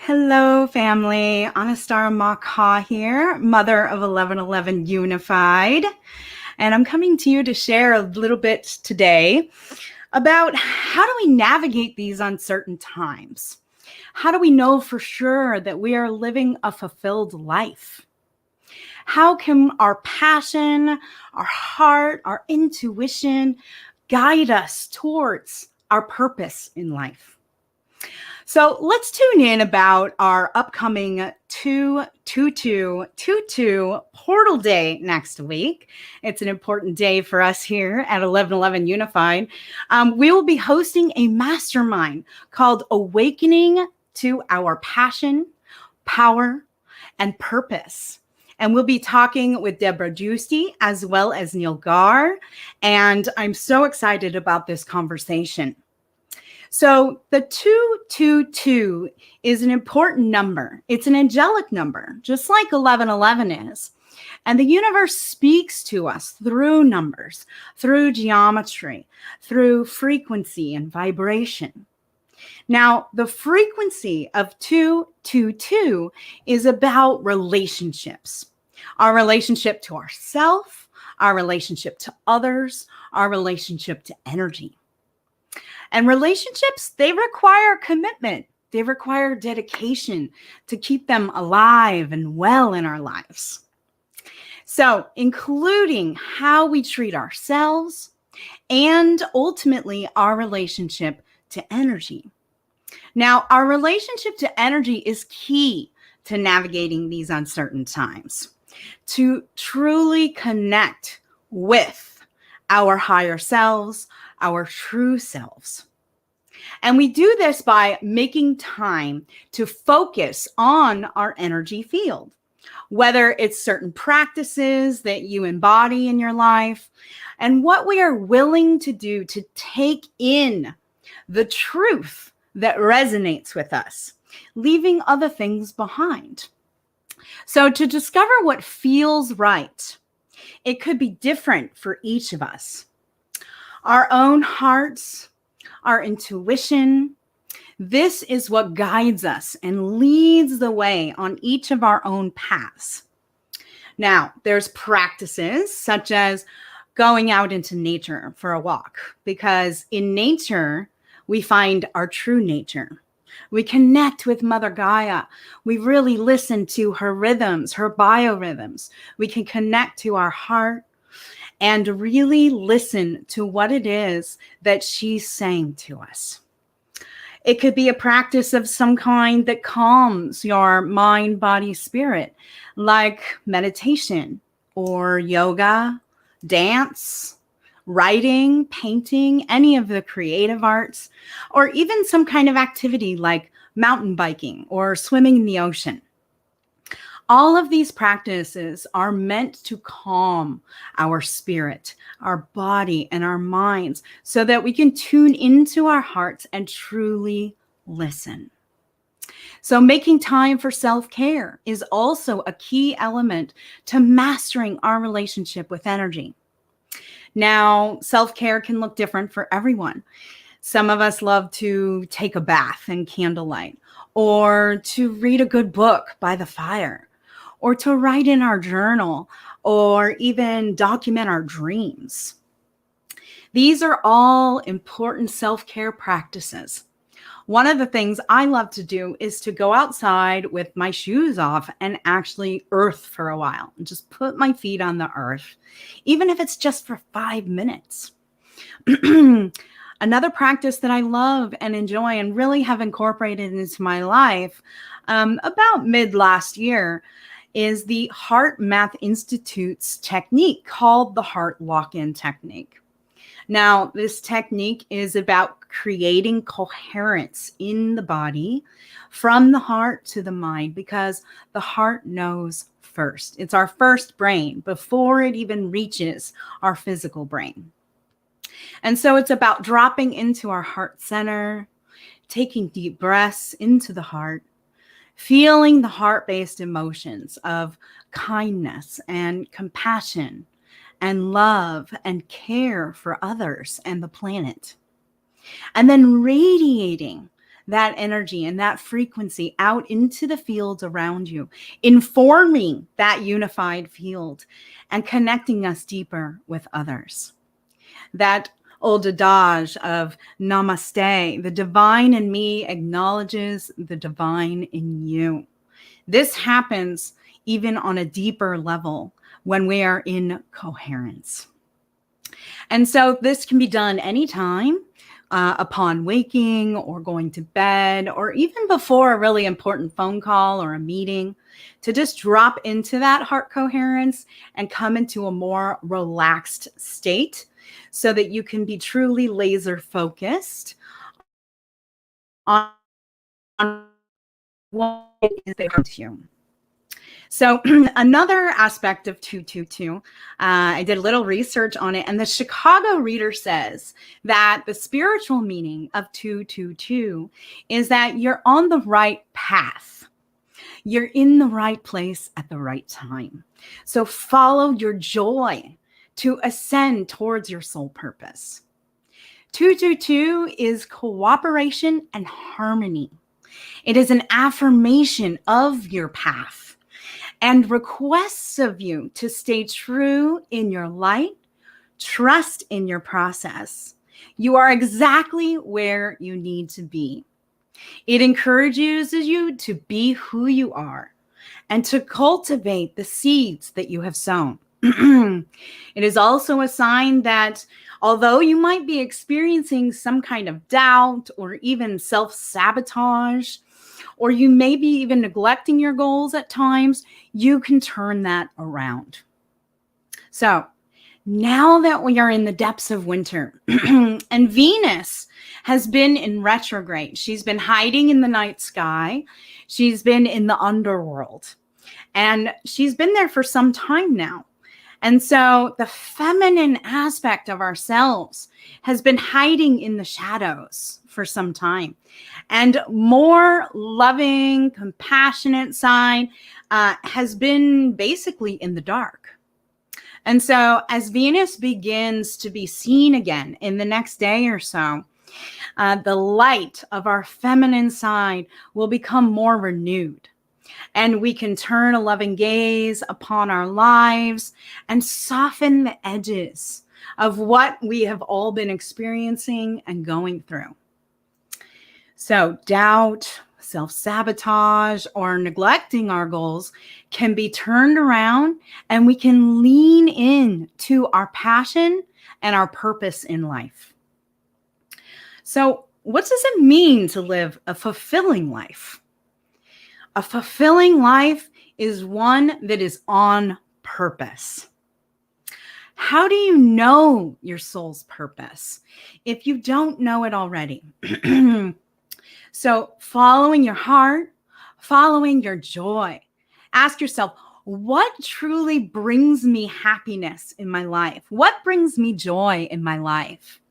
Hello, family. Anistara Makha here, mother of 1111 Unified. And I'm coming to you to share a little bit today about how do we navigate these uncertain times? How do we know for sure that we are living a fulfilled life? How can our passion, our heart, our intuition guide us towards our purpose in life? So let's tune in about our upcoming 22222 Portal Day next week. It's an important day for us here at 1111 Unified. We will be hosting a mastermind called Awakening to Our Passion, Power, and Purpose. And we'll be talking with Debra Giusti as well as Gaur. And I'm so excited about this conversation. So the 222 is an important number. It's an angelic number, just like 1111 is. And the universe speaks to us through numbers, through geometry, through frequency and vibration. Now, the frequency of 222 is about relationships, our relationship to ourself, our relationship to others, our relationship to energy. And relationships, they require commitment. They require dedication to keep them alive and well in our lives. So, including how we treat ourselves and ultimately our relationship to energy. Now, our relationship to energy is key to navigating these uncertain times, to truly connect with our higher selves, our true selves. And we do this by making time to focus on our energy field, whether it's certain practices that you embody in your life and what we are willing to do to take in the truth that resonates with us, leaving other things behind. So to discover what feels right, it could be different for each of us. Our own hearts, our intuition, this is what guides us and leads the way on each of our own paths. Now, there's practices such as going out into nature for a walk, because in nature, we find our true nature. We connect with Mother Gaia. We really listen to her rhythms, her biorhythms. We can connect to our heart and really listen to what it is that she's saying to us. It could be a practice of some kind that calms your mind, body, spirit, like meditation or yoga, dance, writing, painting, any of the creative arts, or even some kind of activity like mountain biking or swimming in the ocean. All of these practices are meant to calm our spirit, our body, and our minds so that we can tune into our hearts and truly listen. So making time for self-care is also a key element to mastering our relationship with energy. Now, self-care can look different for everyone. Some of us love to take a bath in candlelight, or to read a good book by the fire, or to write in our journal, or even document our dreams. These are all important self-care practices. One of the things I love to do is to go outside with my shoes off and actually earth for a while and just put my feet on the earth, even if it's just for 5 minutes. Another practice that I love and enjoy and really have incorporated into my life about mid last year is the Heart Math Institute's technique called the Heart Lock-In Technique. Now, this technique is about creating coherence in the body from the heart to the mind, because the heart knows first. It's our first brain before it even reaches our physical brain. And so it's about dropping into our heart center, taking deep breaths into the heart, feeling the heart-based emotions of kindness and compassion and love and care for others and the planet. And then radiating that energy and that frequency out into the fields around you, informing that unified field and connecting us deeper with others. That old adage of namaste, the divine in me acknowledges the divine in you. This happens even on a deeper level when we are in coherence. And so this can be done anytime upon waking or going to bed, or even before a really important phone call or a meeting, to just drop into that heart coherence and come into a more relaxed state so that you can be truly laser focused on what is important to you. So another aspect of 222, I did a little research on it, and the Chicago Reader says that the spiritual meaning of 222 is that you're on the right path. You're in the right place at the right time. So follow your joy to ascend towards your soul purpose. 222 is cooperation and harmony. It is an affirmation of your path and requests of you to stay true in your light, trust in your process. You are exactly where you need to be. It encourages you to be who you are and to cultivate the seeds that you have sown. It is also a sign that although you might be experiencing some kind of doubt or even self-sabotage, or you may be even neglecting your goals at times, you can turn that around. So now that we are in the depths of winter and Venus has been in retrograde, she's been hiding in the night sky, she's been in the underworld, and she's been there for some time now. And so the feminine aspect of ourselves has been hiding in the shadows for some time. And more loving, compassionate side has been basically in the dark. And so as Venus begins to be seen again in the next day or so, the light of our feminine side will become more renewed. And we can turn a loving gaze upon our lives and soften the edges of what we have all been experiencing and going through. So doubt, self-sabotage, or neglecting our goals can be turned around, and we can lean in to our passion and our purpose in life. So what does it mean to live a fulfilling life? A fulfilling life is one that is on purpose. How do you know your soul's purpose if you don't know it already? So following your heart, following your joy. Ask yourself, what truly brings me happiness in my life? What brings me joy in my life?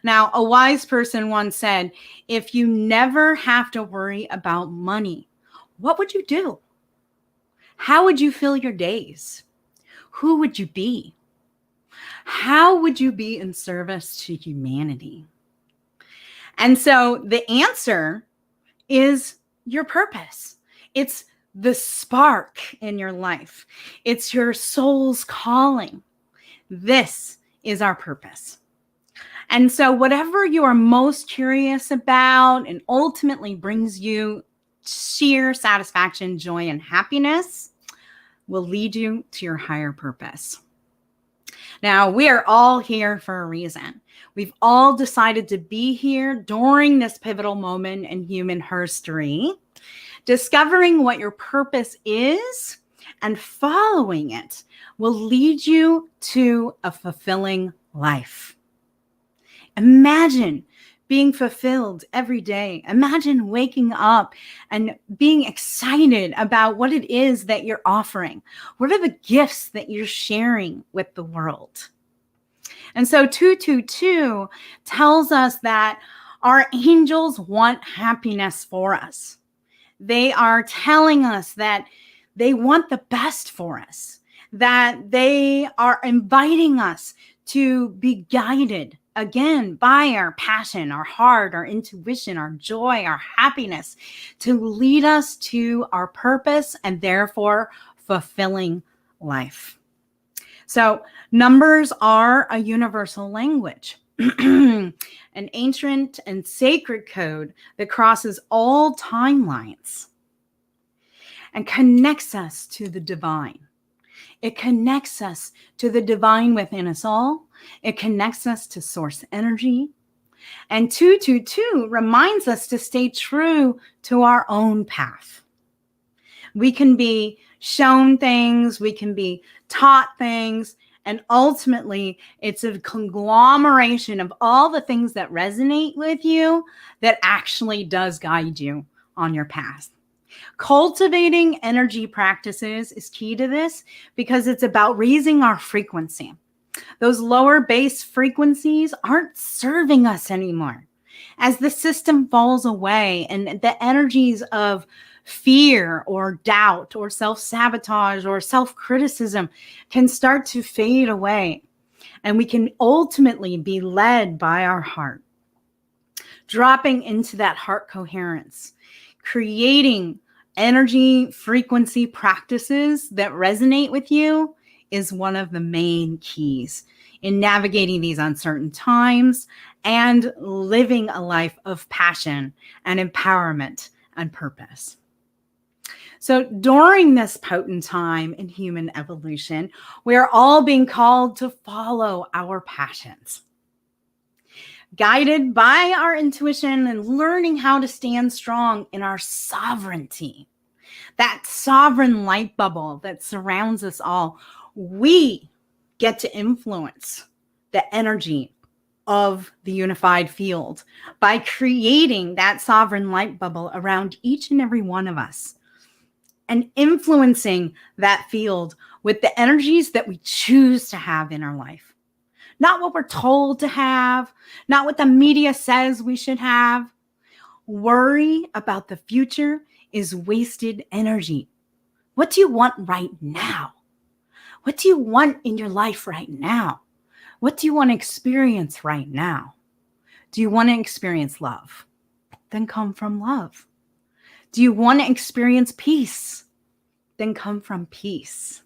Now, a wise person once said, if you never have to worry about money, what would you do? How would you fill your days? Who would you be? How would you be in service to humanity? And so the answer is your purpose. It's the spark in your life. It's your soul's calling. This is our purpose. And so whatever you are most curious about and ultimately brings you sheer satisfaction, joy, and happiness will lead you to your higher purpose. Now, we are all here for a reason. We've all decided to be here during this pivotal moment in human history. Discovering what your purpose is and following it will lead you to a fulfilling life. Imagine being fulfilled every day. Imagine waking up and being excited about what it is that you're offering. What are the gifts that you're sharing with the world? And so 222 tells us that our angels want happiness for us. They are telling us that they want the best for us, that they are inviting us to be guided again, by our passion, our heart, our intuition, our joy, our happiness, to lead us to our purpose and therefore fulfilling life. So numbers are a universal language, an ancient and sacred code that crosses all timelines and connects us to the divine. It connects us to the divine within us all. It connects us to source energy. And 222 reminds us to stay true to our own path. We can be shown things, we can be taught things, and ultimately it's a conglomeration of all the things that resonate with you that actually does guide you on your path. Cultivating energy practices is key to this because it's about raising our frequency. Those lower base frequencies aren't serving us anymore. As the system falls away and the energies of fear or doubt or self-sabotage or self-criticism can start to fade away, and we can ultimately be led by our heart, dropping into that heart coherence, creating energy frequency practices that resonate with you is one of the main keys in navigating these uncertain times and living a life of passion and empowerment and purpose. So during this potent time in human evolution, we are all being called to follow our passions, guided by our intuition and learning how to stand strong in our sovereignty, that sovereign light bubble that surrounds us all. We get to influence the energy of the unified field by creating that sovereign light bubble around each and every one of us and influencing that field with the energies that we choose to have in our life. Not what we're told to have, not what the media says we should have. Worry about the future is wasted energy. What do you want right now? What do you want in your life right now? What do you want to experience right now? Do you want to experience love? Then come from love. Do you want to experience peace? Then come from peace.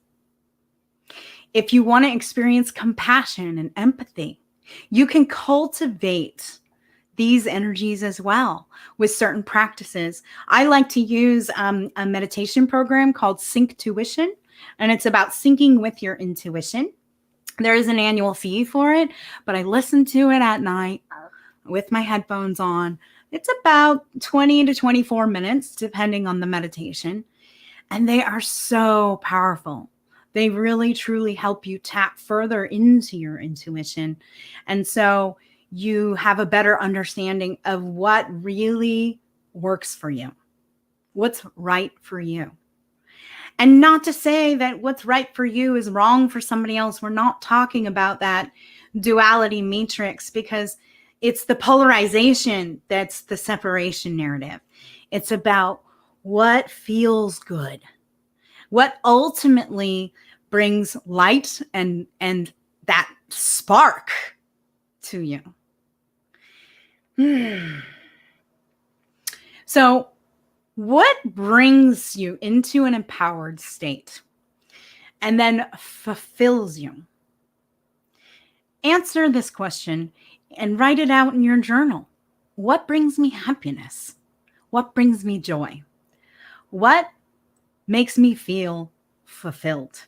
If you want to experience compassion and empathy, you can cultivate these energies as well with certain practices. I like to use a meditation program called Synctuition, and it's about syncing with your intuition. There is an annual fee for it, but I listen to it at night with my headphones on. It's about 20 to 24 minutes, depending on the meditation. And they are so powerful. They really, truly help you tap further into your intuition. And so you have a better understanding of what really works for you, what's right for you. And not to say that what's right for you is wrong for somebody else. We're not talking about that duality matrix because it's the polarization that's the separation narrative. It's about what feels good, what ultimately brings light and that spark to you. So what brings you into an empowered state and then fulfills you? Answer this question and write it out in your journal. What brings me happiness? What brings me joy? What makes me feel fulfilled?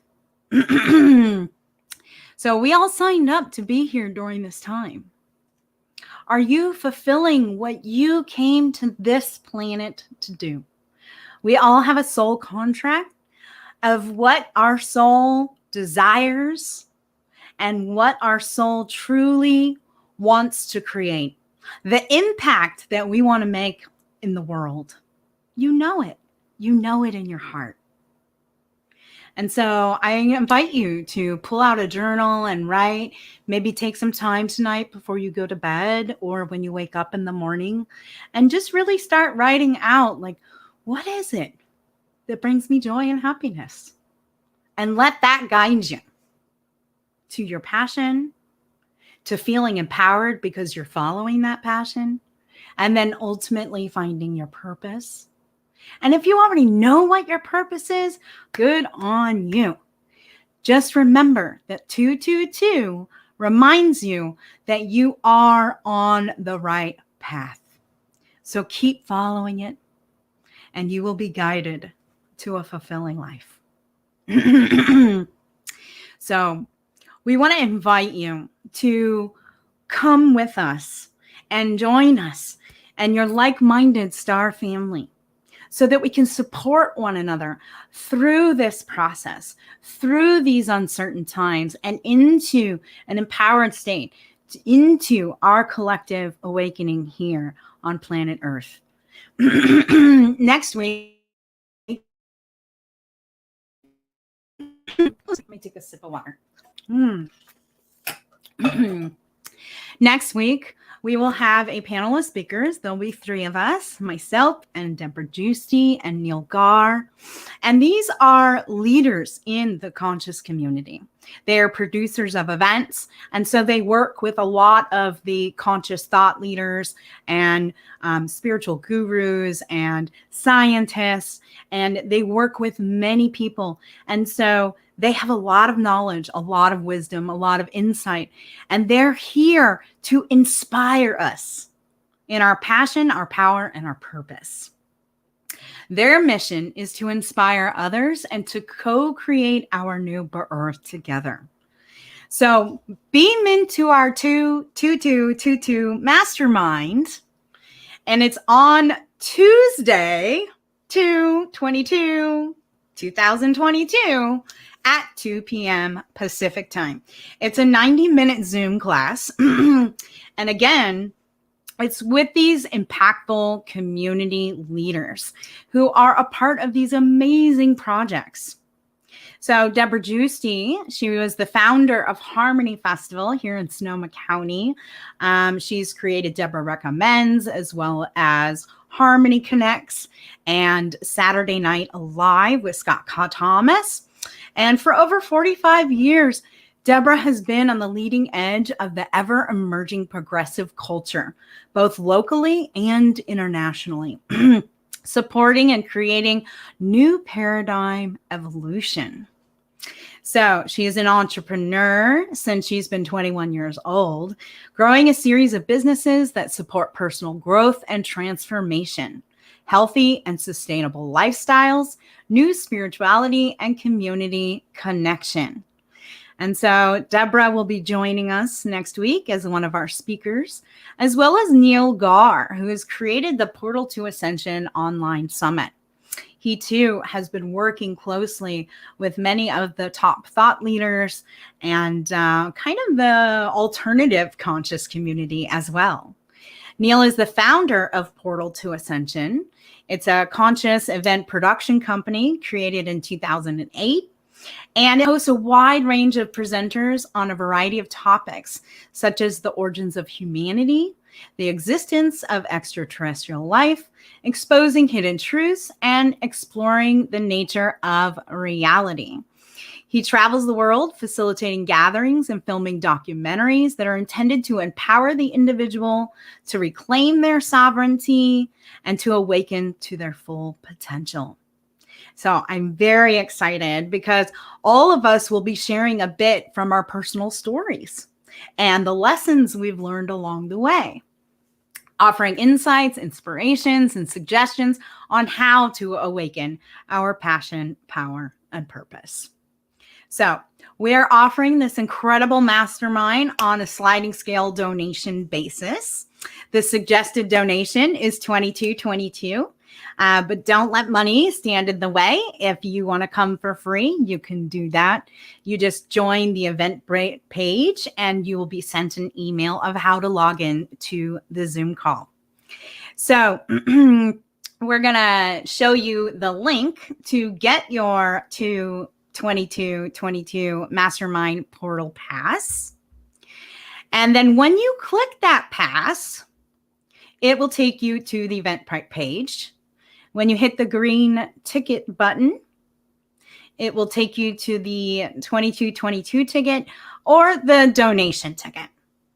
So we all signed up to be here during this time. Are you fulfilling what you came to this planet to do? We all have a soul contract of what our soul desires and what our soul truly wants to create. The impact that we want to make in the world. You know it. You know it in your heart. And so I invite you to pull out a journal and write, maybe take some time tonight before you go to bed or when you wake up in the morning and just really start writing out, like, what is it that brings me joy and happiness? And let that guide you to your passion, to feeling empowered because you're following that passion, and then ultimately finding your purpose. And if you already know what your purpose is, good on you. Just remember that 222 reminds you that you are on the right path. So keep following it, and you will be guided to a fulfilling life. So we want to invite you to come with us and join us and your like-minded star family, so that we can support one another through this process, through these uncertain times, and into an empowered state, into our collective awakening here on planet Earth. Next week, let me take a sip of water. Next week, we will have a panel of speakers. There'll be 3 of us, myself and Debra Giusti and Neil Gaur. And these are leaders in the conscious community. They are producers of events. And so they work with a lot of the conscious thought leaders and spiritual gurus and scientists. And they work with many people. And so they have a lot of knowledge, a lot of wisdom, a lot of insight, and they're here to inspire us in our passion, our power, and our purpose. Their mission is to inspire others and to co-create our new birth together. So beam into our 2222 Mastermind, and it's on Tuesday, 2/22/2022, at 2 p.m. Pacific time. It's a 90-minute Zoom class. And again, it's with these impactful community leaders who are a part of these amazing projects. So Debra Giusti, she was the founder of Harmony Festival here in Sonoma County. She's created Debra Recommends, as well as Harmony Connects and Saturday Night Alive with Scott Thomas. And for over 45 years, Debra has been on the leading edge of the ever-emerging progressive culture, both locally and internationally, supporting and creating new paradigm evolution. So she is an entrepreneur since she's been 21 years old, growing a series of businesses that support personal growth and transformation, healthy and sustainable lifestyles, new spirituality, and community connection. And so Debra will be joining us next week as one of our speakers, as well as Neil Gaur, who has created the Portal to Ascension online summit. He too has been working closely with many of the top thought leaders and kind of the alternative conscious community as well. Neil is the founder of Portal to Ascension. It's a conscious event production company created in 2008. And it hosts a wide range of presenters on a variety of topics, such as the origins of humanity, the existence of extraterrestrial life, exposing hidden truths, and exploring the nature of reality. He travels the world facilitating gatherings and filming documentaries that are intended to empower the individual to reclaim their sovereignty and to awaken to their full potential. So I'm very excited because all of us will be sharing a bit from our personal stories and the lessons we've learned along the way, offering insights, inspirations, and suggestions on how to awaken our passion, power, and purpose. So we are offering this incredible mastermind on a sliding scale donation basis. The suggested donation is $22.22. But don't let money stand in the way. If you want to come for free, you can do that. You just join the Eventbrite page and you will be sent an email of how to log in to the Zoom call. So we're going to show you the link to get your 2222 Mastermind Portal Pass. And then when you click that pass, it will take you to the Eventbrite page. When you hit the green ticket button, it will take you to the 2222 ticket or the donation ticket.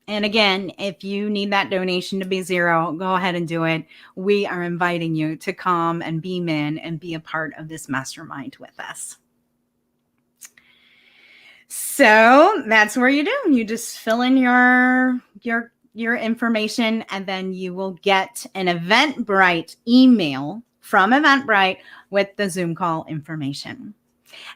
And again, if you need that donation to be zero, go ahead and do it. We are inviting you to come and beam in and be a part of this mastermind with us. So that's where you do. You just fill in your information, and then you will get an Eventbrite email from Eventbrite with the Zoom call information.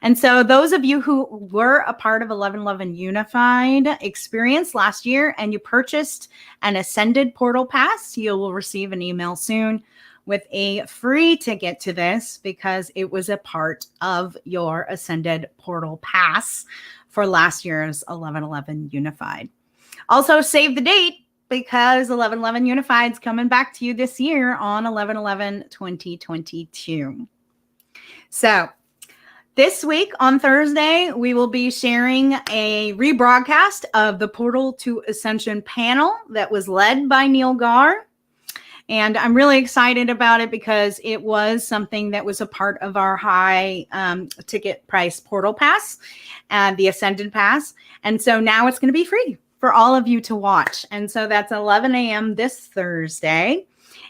And so those of you who were a part of 1111 Unified experience last year and you purchased an Ascended Portal Pass, you will receive an email soon with a free ticket to this because it was a part of your Ascended Portal Pass for last year's 1111 Unified. Also, save the date because 1111 Unified is coming back to you this year on 11/11/2022. So this week on Thursday, we will be sharing a rebroadcast of the Portal to Ascension panel that was led by Neil Gaur. And I'm really excited about it because it was something that was a part of our high ticket price Portal Pass, the Ascended Pass. And so now it's going to be free for all of you to watch. And so that's 11 a.m. this Thursday.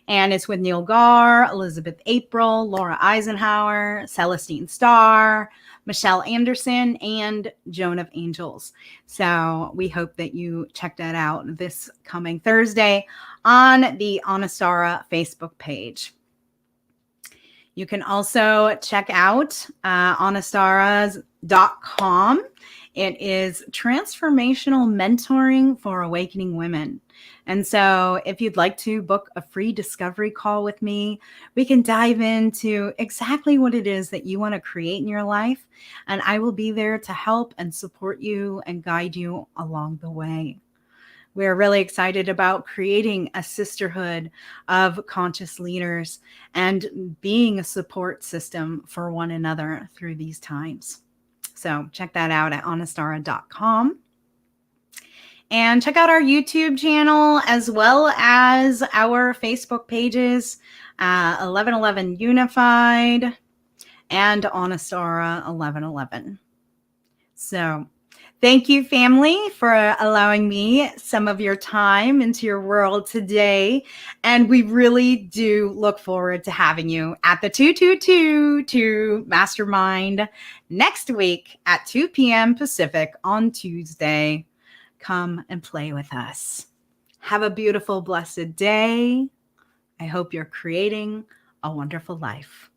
And it's with Neil Gaur, Elizabeth April, Laura Eisenhower, Celestine Starr, Michelle Anderson, and Joan of Angels. So we hope that you check that out this coming Thursday on the Anistara Facebook page. You can also check out anistaras.com. It is transformational mentoring for awakening women. And so if you'd like to book a free discovery call with me, we can dive into exactly what it is that you want to create in your life. And I will be there to help and support you and guide you along the way. We're really excited about creating a sisterhood of conscious leaders and being a support system for one another through these times. So check that out at anistara.com. And check out our YouTube channel as well as our Facebook pages, 1111 Unified and Anistara 1111. So thank you, family, for allowing me some of your time into your world today. And we really do look forward to having you at the 222 Mastermind next week at 2 p.m. Pacific on Tuesday. Come and play with us. Have a beautiful, blessed day. I hope you're creating a wonderful life.